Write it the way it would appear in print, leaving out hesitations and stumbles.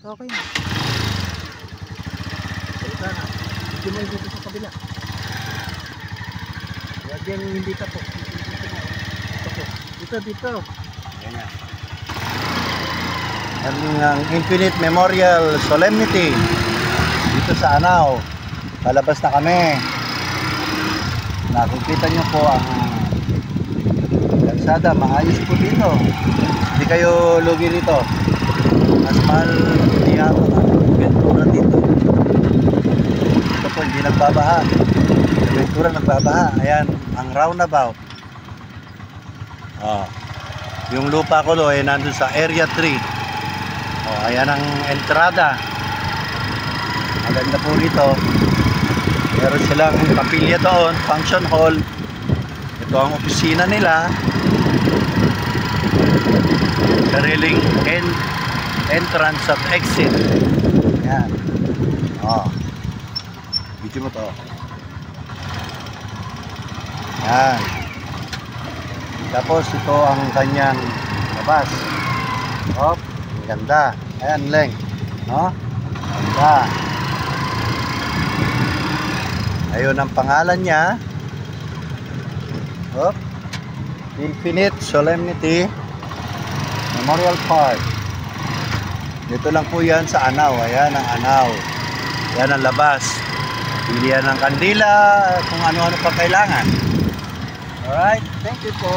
Okay na. Ito na. Dito mo dito sa kabila. Huwag yan hindi ka po. Dito. Ganyan. Ang Infinite Memorial Solemnity dito sa Anao. Palabas na kami. Nakikita nyo po ang kalsada. Maayos po dito. Hindi kayo lugi dito. Mas mahal hindi ako ang Ventura dito. Ito po hindi nagbabaha. Sa Ventura nagbabaha. Ayan ang roundabout. Yung lupa ko doon ay nandun sa Area 3. Ayan ang entrada. Maganda po rito. Meron silang kapilya doon, function hall. Ito ang opisina nila. Sariling entrance at exit. Ayan. Video mo to. Ayan. Tapos ito ang kanyang labas. Ang ganda. Ayan, Leng. No? Ganda. Ayun ang pangalan niya. Infinite Solemnity Memorial Park. Dito lang po yan sa Anao. Ayan ang Anao. Ayan ang labas. Pilihan ng kandila, kung ano-ano pa kailangan. Alright, thank you po.